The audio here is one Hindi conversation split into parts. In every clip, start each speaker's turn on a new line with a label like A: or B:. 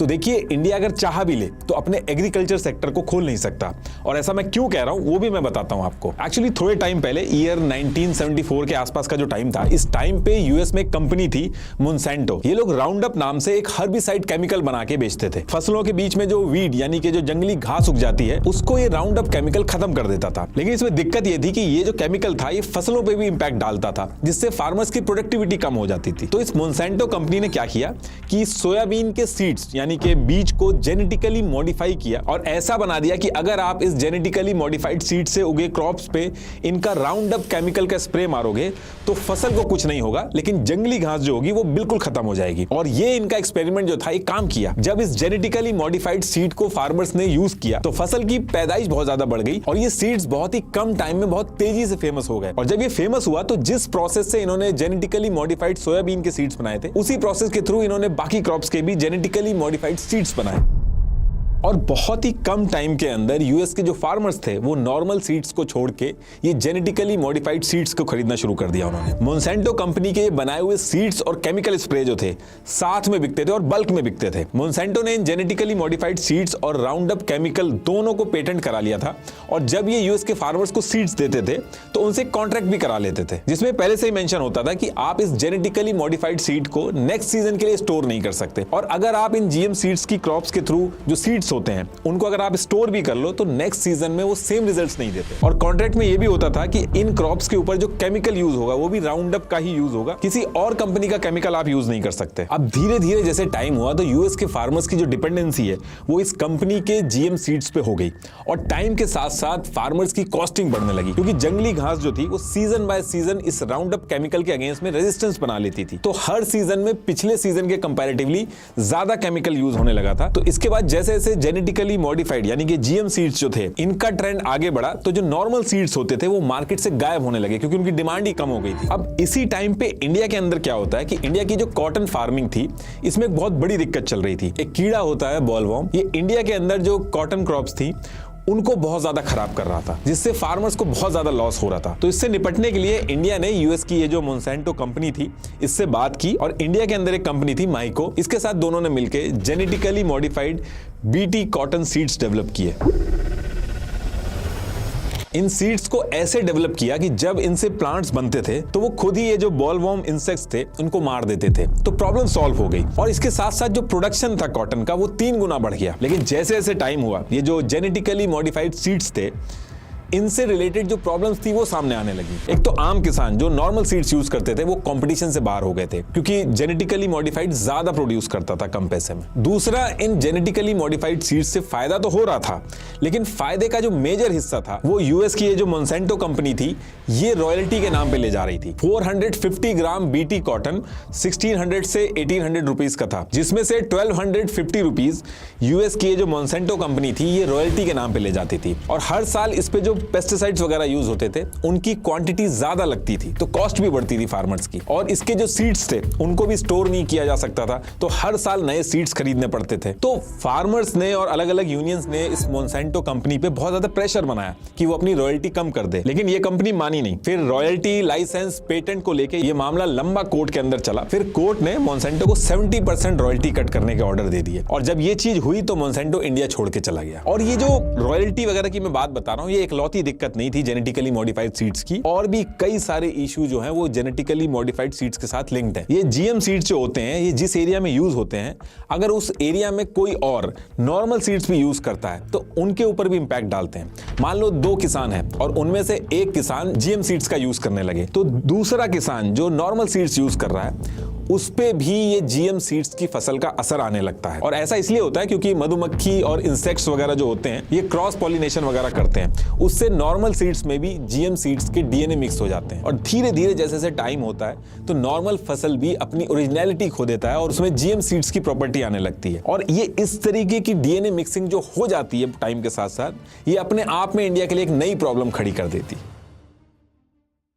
A: तो देखिए, इंडिया अगर चाह भी ले तो अपने एग्रीकल्चर सेक्टर को खोल नहीं सकता। और ऐसा मैं क्यों कह रहा हूं वो भी मैं बताता हूं आपको। एक्चुअली थोड़े टाइम पहले, ईयर 1974 के आसपास का जो टाइम था, इस टाइम पे यूएस में एक कंपनी थी मोनसेंटो। ये लोग राउंड अप नाम से एक हर्बिसाइड केमिकल बना के बेचते थे। फसलों के बीच में जो वीड यानी कि जो जंगली घास उग जाती है, उसको ये राउंड अप केमिकल खत्म कर देता था। लेकिन इसमें दिक्कत ये थी कि ये जो केमिकल था, ये फसलों पे भी इंपैक्ट डालता था, जिससे फार्मर्स की प्रोडक्टिविटी कम हो जाती थी। तो इस मोनसेंटो कंपनी ने क्या किया कि सोयाबीन के सीड्स यानी कि बीज को जेनेटिकली मॉडिफाई किया और ऐसा बना दिया कि अगर आप इस जेनेटिकली मॉडिफाइड सीड से उगे क्रॉप्स पे इनका राउंड अप केमिकल का स्प्रे मारोगे तो फसल को कुछ नहीं होगा, लेकिन जंगली घास जो होगी वो बिल्कुल खत्म हो जाएगी। और ये इनका एक्सपेरिमेंट जो था, ये काम किया। जब इस जेनेटिकली मॉडिफाइड सीड को फार्मर्स ने यूज किया तो फसल की पैदाइश बहुत ज्यादा बढ़ गई और ये सीड्स बहुत ही कम टाइम में बहुत तेजी से फेमस हो गए। और जब ये फेमस हुआ तो जिस प्रोसेस से इन्होंने जेनेटिकली मॉडिफाइड सोयाबीन के सीड्स बनाए थे, उसी प्रोसेस के थ्रू इन्होंने बाकी क्रॉप्स के भी जेनेटिकली मॉडिफाइड सीड्स बनाए। और बहुत ही कम टाइम के अंदर यूएस के जो फार्मर्स थे वो नॉर्मल सीड्स को छोड़ के ये जेनेटिकली मॉडिफाइड सीड्स को खरीदना शुरू कर दिया उन्होंने। मोनसेंटो कंपनी के बनाए हुए सीड्स और केमिकल स्प्रे जो थे साथ में बिकते थे और बल्क में बिकते थे। मोनसेंटो ने इन जेनेटिकली मॉडिफाइड सीड्स और राउंड अप केमिकल दोनों को पेटेंट करा लिया था और जब ये यूएस के फार्मर्स को सीड्स देते थे तो उनसे कॉन्ट्रैक्ट भी करा लेते थे, जिसमें पहले से ही मेंशन होता था कि आप इस जेनेटिकली मॉडिफाइड सीड को नेक्स्ट सीजन के लिए स्टोर नहीं कर सकते। और अगर आप इन जीएम सीड्स की क्रॉप्स के थ्रू जो सीड्स होते हैं उनको अगर आप स्टोर भी कर लो तो नेक्स्ट सीजन में वो सेम रिजल्ट्स नहीं देते। और कॉन्ट्रैक्ट में ये भी होता था कि इन क्रॉप्स के ऊपर जो केमिकल यूज होगा वो भी राउंड अप का ही यूज होगा, किसी और कंपनी का केमिकल आप यूज नहीं कर सकते। अब धीरे धीरे जैसे टाइम हुआ तो यूएस के फार्मर्स की जो डिपेंडेंसी है वो इस कंपनी के जीएम सीड्स पे हो गई और टाइम के साथ साथ फार्मर्स की कॉस्टिंग बढ़ने लगी, क्योंकि जंगली घास जो थी वो सीजन बाय सीजन इस राउंड अप केमिकल के अगेंस्ट में रेजिस्टेंस बना लेती थी। तो हर सीजन में पिछले सीजन के कंपैरेटिवली ज्यादा केमिकल यूज होने लगा था। तो इसके बाद जैसे जैसे जेनेटिकली मॉडिफाइड यानी कि जीएम सीड्स जो थे इनका ट्रेंड आगे बढ़ा तो जो नॉर्मल सीड्स होते थे वो मार्केट से गायब होने लगे, क्योंकि उनकी डिमांड ही कम हो गई थी। अब इसी टाइम पे इंडिया के अंदर क्या होता है कि इंडिया की जो कॉटन फार्मिंग थी इसमें एक बहुत बड़ी दिक्कत चल रही थी। एक कीड़ा होता है बॉलवॉर्म, ये इंडिया के अंदर जो कॉटन क्रॉप्स थी उनको बहुत ज्यादा खराब कर रहा था, जिससे फार्मर्स को बहुत ज्यादा लॉस हो रहा था। तो इससे निपटने के लिए इंडिया ने यूएस की ये जो मोनसेंटो कंपनी थी इससे बात की और इंडिया के अंदर एक कंपनी थी माइको, इसके साथ दोनों ने मिलकर genetically modified BT cotton seeds develop किए। इन सीड्स को ऐसे डेवलप किया कि जब इनसे प्लांट्स बनते थे तो वो खुद ही ये जो बॉलवॉर्म इंसेक्ट्स थे उनको मार देते थे। तो प्रॉब्लम सॉल्व हो गई और इसके साथ साथ जो प्रोडक्शन था कॉटन का वो 3 गुना बढ़ गया। लेकिन जैसे जैसे टाइम हुआ ये जो जेनेटिकली मॉडिफाइड सीड्स थे इनसे रिलेटेड जो प्रॉब्लम्स थी वो सामने आने लगी। एक तो आम किसान जो नॉर्मल सीड्स यूज करते थे वो कंपटीशन से बाहर हो गए थे, क्योंकि जेनेटिकली मॉडिफाइड ज्यादा प्रोड्यूस करता था कम पैसे में। दूसरा, इन जेनेटिकली मॉडिफाइड सीड्स से फायदा तो हो रहा था, लेकिन फायदे का जो मेजर हिस्सा था वो यूएस की ये जो मोनसेंटो कंपनी थी ये रॉयल्टी के नाम पे ले जा रही थी। 450 ग्राम बीटी कॉटन 1600 से 1800 रुपीज का था, जिसमें से 1250 रुपीज यूएस की ये जो मोनसेंटो कंपनी थी ये रॉयल्टी के नाम पे ले जाती थी। और हर साल इस पे जो पेस्टिसाइड्स वगैरह यूज होते थे उनकी क्वांटिटी ज्यादा लगती थी, तो कॉस्ट भी बढ़ती थी फार्मर्स की। और इसके जो सीड्स थे उनको भी स्टोर नहीं किया जा सकता था, तो हर साल नए सीड्स खरीदने पड़ते थे। तो फार्मर्स ने और अलग अलग यूनियंस ने इस मोनसेंटो कंपनी पे बहुत ज्यादा प्रेशर बनाया कि वो अपनी रॉयल्टी कम कर दे, लेकिन ये कंपनी मानी नहीं। फिर रॉयल्टी, लाइसेंस, पेटेंट को लेकर ये मामला लंबा कोर्ट के अंदर चला। फिर कोर्ट ने मोनसेंटो को 70% रॉयल्टी कट करने के ऑर्डर दे दिए और जब ये चीज हुई तो मोनसेंटो इंडिया छोड़ के चला गया। और ये जो रॉयल्टी वगैरह की मैं बात बता रहा हूँ ये इकलौती दिक्कत नहीं थी जेनेटिकली मॉडिफाइड सीड्स की, और भी कई सारे इशू जो हैं वो जेनेटिकली मॉडिफाइड सीड्स के साथ लिंक्ड है। ये जीएम सीड्स जो होते हैं ये जिस एरिया में यूज होते हैं, अगर उस एरिया में कोई और नॉर्मल सीड्स भी यूज करता है तो उनके ऊपर भी इंपैक्ट डालते हैं। मान लो 2 किसान हैं और उनमें से एक किसान जीएम सीड्स का यूज करने लगे तो दूसरा किसान जो नॉर्मल सीड्स यूज कर रहा है उस पे भी ये जीएम सीड्स की फसल का असर आने लगता है। और ऐसा इसलिए होता है क्योंकि मधुमक्खी और इंसेक्ट्स वगैरह जो होते हैं ये क्रॉस पॉलिनेशन वगैरह करते हैं, उससे नॉर्मल सीड्स में भी जीएम सीड्स के डीएनए मिक्स हो जाते हैं। और धीरे धीरे जैसे जैसे टाइम होता है तो नॉर्मल फसल भी अपनी ओरिजिनलिटी खो देता है और उसमें जीएम सीड्स की प्रॉपर्टी आने लगती है। और ये इस तरीके की डीएनए मिक्सिंग जो हो जाती है टाइम के साथ साथ, ये अपने आप में इंडिया के लिए एक नई प्रॉब्लम खड़ी कर देती है।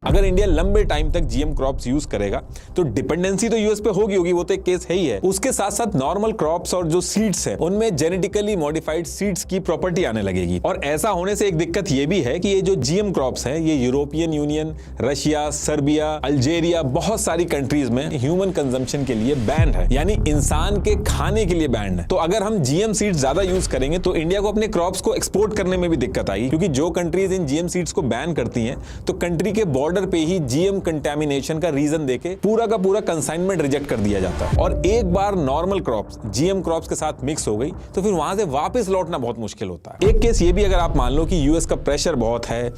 A: अगर इंडिया लंबे टाइम तक जीएम क्रॉप्स यूज करेगा तो डिपेंडेंसी तो यूएस पे होगी, वो तो एक केस है ही है। उसके साथ साथ नॉर्मल क्रॉप्स और जो सीड्स हैं उनमें जेनेटिकली मॉडिफाइड सीड्स की प्रॉपर्टी आने लगेगी। और ऐसा होने से एक दिक्कत ये भी है कि ये जो जीएम क्रॉप्स हैं ये European union, Russia, Serbia, Algeria, बहुत सारी कंट्रीज में ह्यूमन कंजम्पशन के लिए बैन है, यानी इंसान के खाने के लिए बैन है। तो अगर हम जीएम सीड्स ज्यादा यूज करेंगे तो इंडिया को अपने क्रॉप्स को एक्सपोर्ट करने में भी दिक्कत आएगी, क्योंकि जो कंट्रीज इन जीएम सीड्स को बैन करती हैं तो कंट्री के बॉर्डर पे ही जीएम कंटेमिनेशन का रीजन देके पूरा का पूरा कंसाइनमेंट रिजेक्ट कर दिया जाता है। और एक बार नॉर्मल क्रॉप्स जीएम क्रॉप्स के साथ मिक्स हो गई तो फिर वहां से वापस लौटना बहुत मुश्किल होता है। एक केस ये भी अगर आप मान लो कि यूएस का प्रेशर बहुत है,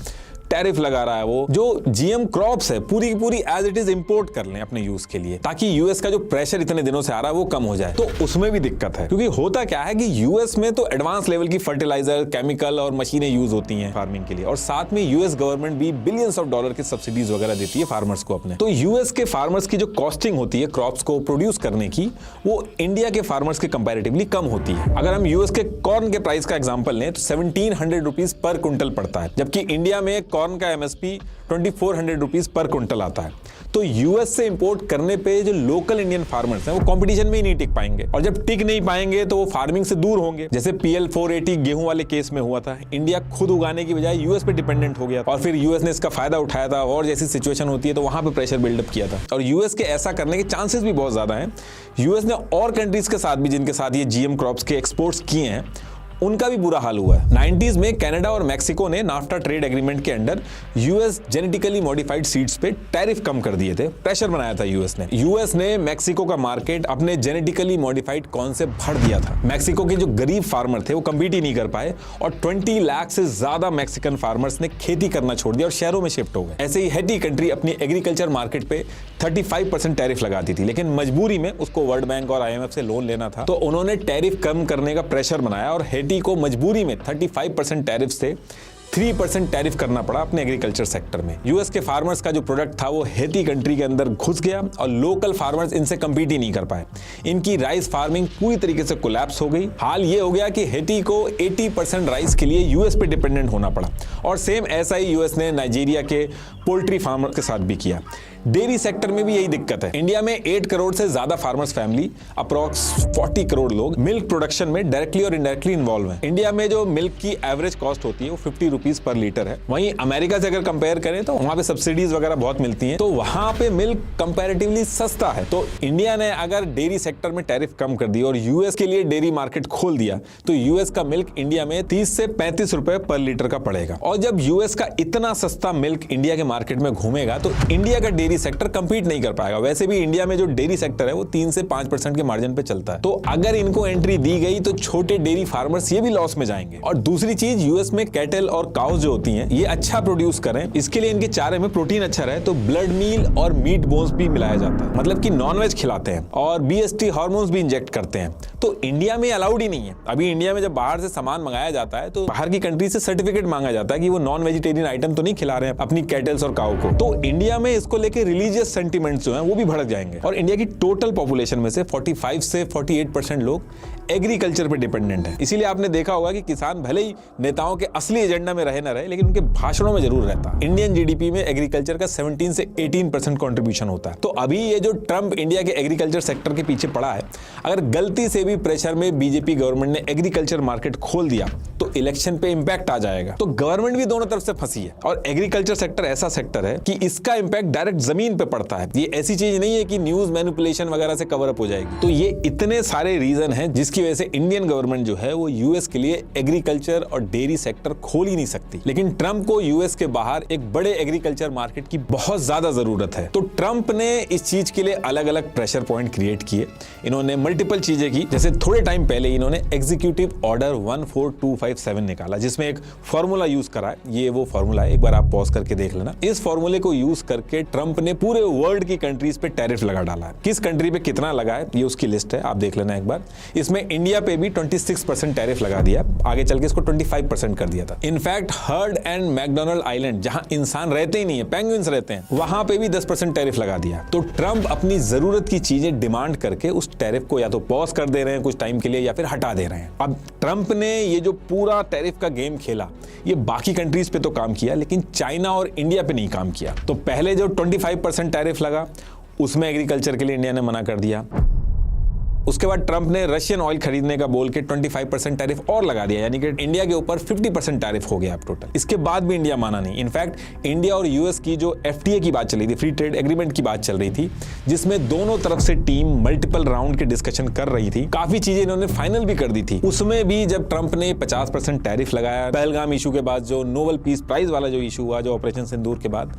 A: टैरिफ लगा रहा है, वो जो जीएम क्रॉप्स है पूरी की पूरी एज इट इज इंपोर्ट कर लें अपने यूज के लिए, ताकि यूएस का जो प्रेशर इतने दिनों से आ रहा है वो कम हो जाए, तो उसमें भी दिक्कत है। क्योंकि होता क्या है कि यूएस में तो एडवांस लेवल की फर्टिलाइजर, केमिकल और मशीनें यूज होती हैं फार्मिंग के लिए, और साथ में यूएस गवर्नमेंट भी बिलियंस ऑफ डॉलर की सब्सिडीज वगैरह देती है फार्मर्स को अपने। तो यूएस के फार्मर्स की जो कॉस्टिंग होती है क्रॉप्स को प्रोड्यूस करने की, वो इंडिया के फार्मर्स के कंपैरेटिवली कम होती है। अगर हम यूएस के कॉर्न के प्राइस का एग्जांपल लें तो 1700 रुपीज पर क्विंटल पड़ता है, जबकि इंडिया में कॉर्न का एमएसपी 2400 रुपीज पर क्विंटल आता है। तो यूएस से इंपोर्ट करने पे जो लोकल इंडियन फार्मर्स हैं वो कंपटीशन में ही नहीं टिक पाएंगे, और जब टिक नहीं पाएंगे तो वो फार्मिंग से दूर होंगे। जैसे PL 480 गेहूं वाले केस में हुआ था, इंडिया खुद उगाने की बजाय यूएस पे डिपेंडेंट हो गया और फिर यूएस ने इसका फायदा उठाया था, और जैसी सिचुएशन होती है तो वहां पे प्रेशर बिल्डअप किया था। और यूएस के ऐसा करने के चांसेस भी बहुत ज्यादा हैं। यूएस ने और कंट्रीज के साथ भी जिनके साथ ये जीएम क्रॉप्स के एक्सपोर्ट्स किए हैं उनका भी बुरा हाल हुआ है। 90s में कनाडा और मैक्सिको ने नाफ्टा ट्रेड एग्रीमेंट के under US genetically modified seeds पे टैरिफ कम कर दिए थे, प्रेशर बनाया था यूएस ने मैक्सिको का मार्केट अपने जेनेटिकली मॉडिफाइड कॉर्न से भर दिया था। मैक्सिको के जो गरीब फार्मर थे वो कम्पीट ही नहीं कर पाए, और 20 लाख से ज्यादा मैक्सिकन फार्मर्स ने खेती करना छोड़ दिया और शहरों में शिफ्ट हो गए। ऐसे ही हैटी कंट्री अपनी एग्रीकल्चर मार्केट पे 35% टैरिफ लगाती थी, लेकिन मजबूरी में उसको वर्ल्ड बैंक और IMF से लोन लेना था, तो उन्होंने टैरिफ कम करने का प्रेशर बनाया और हैटी को मजबूरी में 35% टैरिफ से 3% टैरिफ करना पड़ा अपने एग्रीकल्चर सेक्टर में। यूएस के फार्मर्स का जो प्रोडक्ट था वो हैती कंट्री के अंदर घुस गया और लोकल फार्मर्स इनसे कम्पीट ही नहीं कर पाए। इनकी राइस फार्मिंग पूरी तरीके से कोलैप्स हो गई। हाल ये हो गया कि हैती को 80% राइस के लिए यूएस पे डिपेंडेंट होना पड़ा, और सेम ऐसा ही यूएस ने नाइजीरिया के पोल्ट्री फार्मर के साथ भी किया। डेयरी सेक्टर में भी यही दिक्कत है। इंडिया में 8 करोड़ से ज्यादा फार्मर्स फैमिली, अप्रॉक्स 40 करोड़ लोग मिल्क प्रोडक्शन में डायरेक्टली और इनडायरेक्टली इन्वॉल्व हैं। इंडिया में जो मिल्क की एवरेज कॉस्ट होती है वो 50 रुपीज पर लीटर है। वहीं अमेरिका से अगर कंपेयर करें तो वहां पे सब्सिडीज वगैरह बहुत मिलती हैं, तो वहां पे मिल्क कंपैरेटिवली सस्ता है। तो इंडिया ने अगर डेयरी सेक्टर में टैरिफ कम कर दी और यूएस के लिए डेयरी मार्केट खोल दिया तो यूएस का मिल्क इंडिया में 30 से 35 रुपए पर लीटर का पड़ेगा। और जब यूएस का इतना सस्ता मिल्क इंडिया के मार्केट में घूमेगा तो इंडिया का डेयरी सेक्टर कंपीट नहीं कर पाएगा। वैसे भी इंडिया में जो डेयरी सेक्टर है वो 3 से 5% के मार्जिन पे चलता है, तो अगर इनको एंट्री दी गई तो छोटे डेयरी फार्मर्स ये भी लॉस में जाएंगे। और दूसरी चीज, यूएस में कैटल और काउज जो होती हैं ये अच्छा प्रोड्यूस करें, इसके लिए इनके चारे में प्रोटीन अच्छा रहे, तो ब्लड मील और मीट बोन्स भी मिलाया जाता है, मतलब कि नॉनवेज खिलाते हैं, और BST हार्मोन्स भी इंजेक्ट करते हैं। तो इंडिया में अलाउड ही नहीं है। अभी इंडिया में जब बाहर से सामान मंगाया जाता है तो बाहर की कंट्री से सर्टिफिकेट मांगा जाता है कि वो नॉन वेजिटेरियन आइटम तो नहीं खिला रहे हैं अपनी कैटल्स और काउ को। तो इंडिया में इसको लेके रिलीजियस सेंटिमेंट्स जो हैं वो भी भड़क जाएंगे। और इंडिया की टोटल पॉपुलेशन में से 45 से 48% लोग एग्रीकल्चर पे डिपेंडेंट है। इसीलिए आपने देखा होगा कि किसान भले ही नेताओं के असली एजेंडा में रहे ना रहे, लेकिन उनके भाषणों में जरूर रहता है। इंडियन जीडीपी में एग्रीकल्चर का 17 से 18% कंट्रीब्यूशन होता है। तो अभी ये जो ट्रंप इंडिया के एग्रीकल्चर सेक्टर के पीछे पड़ा है, अगर गलती से भी प्रेशर में बीजेपी गवर्नमेंट ने एग्रीकल्चर मार्केट खोल दिया तो इलेक्शन पे इंपैक्ट आ जाएगा। तो गवर्नमेंट भी दोनों तरफ से फंसी है, और एग्रीकल्चर सेक्टर ऐसा सेक्टर है कि इसका इंपैक्ट डायरेक्ट जमीन पे पड़ता है। ये ऐसी चीज नहीं है कि न्यूज मैनिपुलेशन वगैरह से कवर अप हो जाएगी। तो ये इतने सारे रीजन हैं जिसकी वजह से इंडियन गवर्नमेंट जो है वो यूएस के लिए एग्रीकल्चर और डेयरी सेक्टर खोल ही नहीं सकती। लेकिन ट्रंप को यूएस के बाहर एक बड़े एग्रीकल्चर मार्केट की बहुत ज्यादा जरूरत है। तो ट्रंप ने इस चीज के लिए अलग अलग प्रेशर पॉइंट क्रिएट किए। इन्होंने मल्टीपल चीजें की, जैसे थोड़े टाइम पहले इन्होंने एग्जीक्यूटिव ऑर्डर 14257 निकाला, जिसमें एक फॉर्मूला यूज करा है। ये वो फॉर्मूला है, एक बार आप पॉज करके देख लेना। इस फॉर्मूले को यूज करके ट्रंप ट्रंप ने पूरे वर्ल्ड की कंट्रीज पे टैरिफ लगा डाला है। किस कंट्री पे कितना लगा है ये उसकी लिस्ट है, आप देख लेना एक बार। इसमें इंडिया पे भी 26% टैरिफ लगा दिया, आगे चल के इसको 25% कर दिया था। In fact heard and McDonald island जहां इंसान रहते ही नहीं है, पेंगुइन्स रहते हैं, वहां पे भी 10% टैरिफ लगा दिया। तो ट्रंप अपनी जरूरत की चीजें डिमांड करके उस टैरिफ को या तो पॉज कर दे रहे हैं कुछ टाइम के लिए या फिर हटा दे रहे हैं। अब ट्रंप ने ये जो पूरा टैरिफ का गेम खेला, ये बाकी कंट्रीज पे तो काम किया लेकिन चाइना और इंडिया पे नहीं काम किया। तो पहले जो 25% टैरिफ लगा उसमें एग्रीकल्चर के लिए इंडिया ने मना कर दिया। उसके बाद ट्रंप ने रशियन ऑयल खरीदने का बोल के 25% टैरिफ और लगा दिया, यानी कि इंडिया के ऊपर 50% टैरिफ हो गया अब टोटल। इसके बाद भी इंडिया माना नहीं। इनफैक्ट इंडिया और यूएस की जो एफटीए की बात चल रही थी, फ्री ट्रेड एग्रीमेंट की बात चल रही थी, जिसमें दोनों तरफ से टीम मल्टीपल राउंड के डिस्कशन कर रही थी, काफी चीजें इन्होंने फाइनल भी कर दी थी। उसमें भी जब ट्रंप ने 50% टैरिफ लगाया, पहलगाम इशू के बाद जो नोबेल पीस प्राइज वाला जो इशू हुआ, जो ऑपरेशन सिंदूर के बाद,